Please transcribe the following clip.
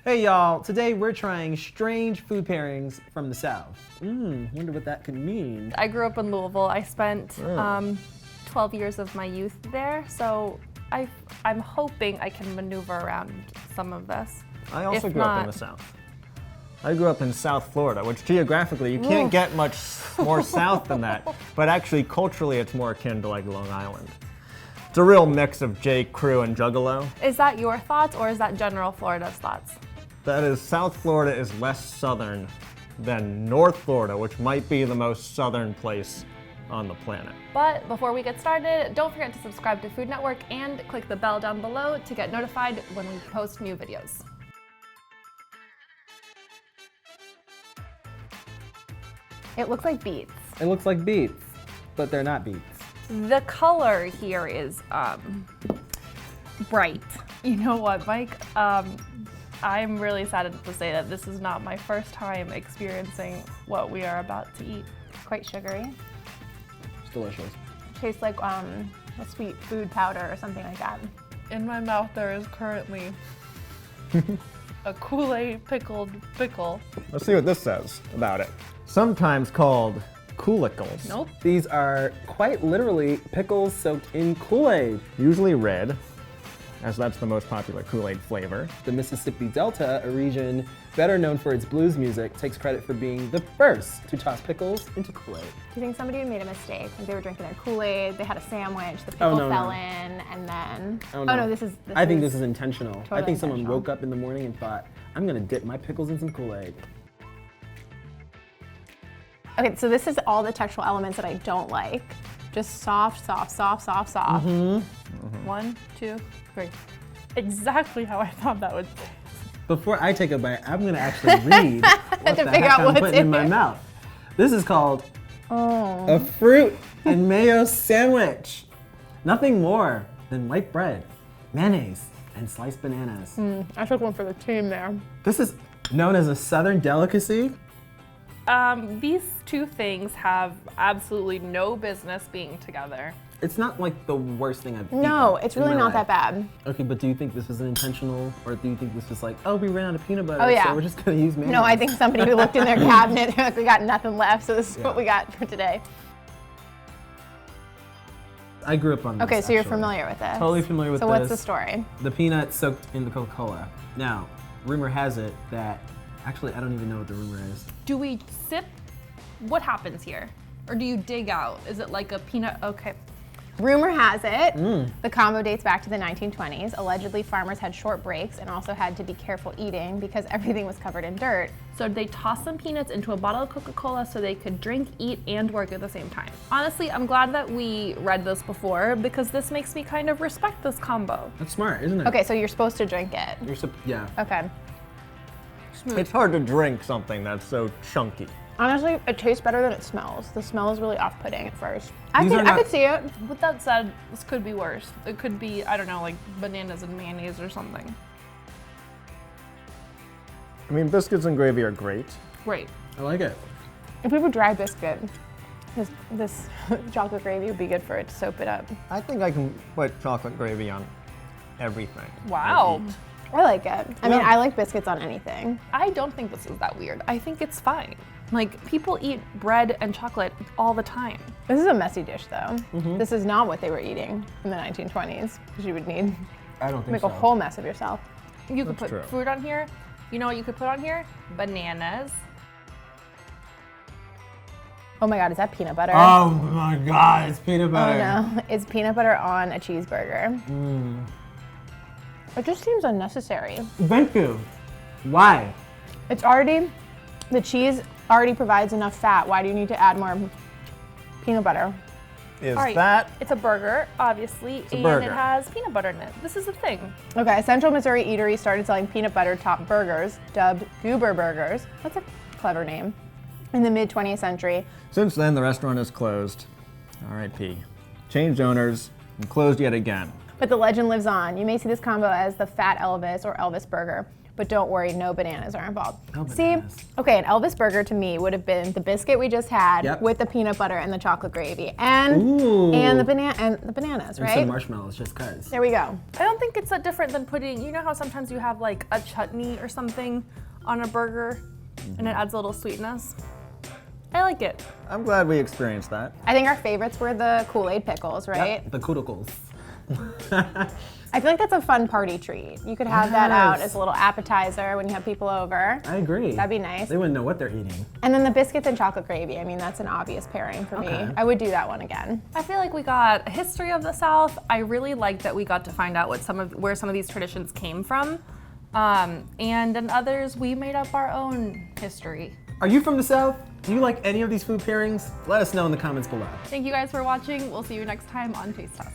Hey y'all, today we're trying strange food pairings from the South. Wonder what that could mean. I grew up in Louisville. I spent 12 years of my youth there, so I'm hoping I can maneuver around some of this. I also grew up in the South. I grew up in South Florida, which geographically you can't get much more south than that, but actually culturally it's more akin to like Long Island. It's a real mix of J. Crew and Juggalo. Is that your thoughts, or is that general Florida's thoughts? That is, South Florida is less southern than North Florida, which might be the most southern place on the planet. But before we get started, don't forget to subscribe to Food Network and click the bell down below to get notified when we post new videos. It looks like beets. It looks like beets, but they're not beets. The color here is bright. You know what, Mike? I'm really saddened to say that this is not my first time experiencing what we are about to eat. Quite sugary. It's delicious. Tastes like a sweet food powder or something like that. In my mouth there is currently a Kool-Aid pickled pickle. Let's see what this says about it. Sometimes called Kool-Aid. Nope. These are quite literally pickles soaked in Kool-Aid. Usually red, as that's the most popular Kool-Aid flavor. The Mississippi Delta, a region better known for its blues music, takes credit for being the first to toss pickles into Kool-Aid. Do you think somebody made a mistake? Like they were drinking their Kool-Aid, they had a sandwich, the pickle fell in, and then... Oh no, this is I think this is intentional. Totally I think someone intentional. woke up in the morning and thought, I'm gonna dip my pickles in some Kool-Aid. Okay, so this is all the textural elements that I don't like. Just soft, soft, soft, soft, soft. 1, 2, 3. Exactly how I thought that would taste. Before I take a bite, I'm gonna actually read what To the figure heck out I'm what's putting in in my it. mouth. This is called a fruit and mayo sandwich. Nothing more than white bread, mayonnaise, and sliced bananas. I took one for the team there. This is known as a Southern delicacy. These two things have absolutely no business being together. It's not like the worst thing I've eaten. No, it's in really my not life. that bad. Okay, but do you think this was intentional, or do you think this was like, oh, we ran out of peanut butter, Oh, yeah. so we're just gonna use mayonnaise? No, I think somebody who looked in their cabinet, like we got nothing left, so this is what we got for today. I grew up on this. Okay, so you're actually. familiar with this. Totally familiar with So this. what's the story? The peanut soaked in the Coca-Cola. Now, rumor has it that, actually, I don't even know what the rumor is. Do we sip? What happens here? Or do you dig out? Is it like a peanut? Okay. Rumor has it, the combo dates back to the 1920s. Allegedly, farmers had short breaks and also had to be careful eating because everything was covered in dirt. So they tossed some peanuts into a bottle of Coca-Cola so they could drink, eat, and work at the same time. Honestly, I'm glad that we read this before because this makes me kind of respect this combo. That's smart, isn't it? Okay, so you're supposed to drink it. Yeah. Okay. It's hard to drink something that's so chunky. Honestly, it tastes better than it smells. The smell is really off-putting at first. I These are I not- could see it. With that said, this could be worse. It could be, I don't know, like bananas and mayonnaise or something. I mean, biscuits and gravy are great. Great. I like it. If we were dry biscuit, this chocolate gravy would be good for it to soap it up. I think I can put chocolate gravy on everything. Wow. I eat. I like it. I mean, I like biscuits on anything. I don't think this is that weird. I think it's fine. Like, people eat bread and chocolate all the time. This is a messy dish, though. This is not what they were eating in the 1920s, because you would need I don't to think make so. a whole mess of yourself. You could put true. fruit on here. You know what you could put on here? Bananas. Oh my God, is that peanut butter? Oh my God, it's peanut butter. Oh no, it's peanut butter on a cheeseburger. It just seems unnecessary. Thank you. Why? It's already, the cheese already provides enough fat. Why do you need to add more peanut butter? Is All right, that it's a burger, obviously, and burger. it has peanut butter in it. This is the thing. Okay, a Central Missouri eatery started selling peanut butter topped burgers, dubbed Goober Burgers. That's a clever name. In the mid 20th century. Since then, the restaurant is closed. R.I.P. Changed owners and closed yet again. But the legend lives on. You may see this combo as the Fat Elvis or Elvis Burger. but don't worry, no bananas are involved. No See, bananas. okay, an Elvis burger to me would have been the biscuit we just had Yep. with the peanut butter and the chocolate gravy and the bananas, And right? some marshmallows, just cause. There we go. I don't think it's that different than putting, you know how sometimes you have like a chutney or something on a burger and it adds a little sweetness? I like it. I'm glad we experienced that. I think our favorites were the Kool-Aid pickles, right? Yep, the Kool-Aid. I feel like that's a fun party treat. You could have that out Yes. as a little appetizer when you have people over. I agree. That'd be nice. They wouldn't know what they're eating. And then the biscuits and chocolate gravy. I mean, that's an obvious pairing for Okay. me. I would do that one again. I feel like we got a history of the South. I really like that we got to find out where some of these traditions came from. And in others, we made up our own history. Are you from the South? Do you like any of these food pairings? Let us know in the comments below. Thank you guys for watching. We'll see you next time on Taste Test.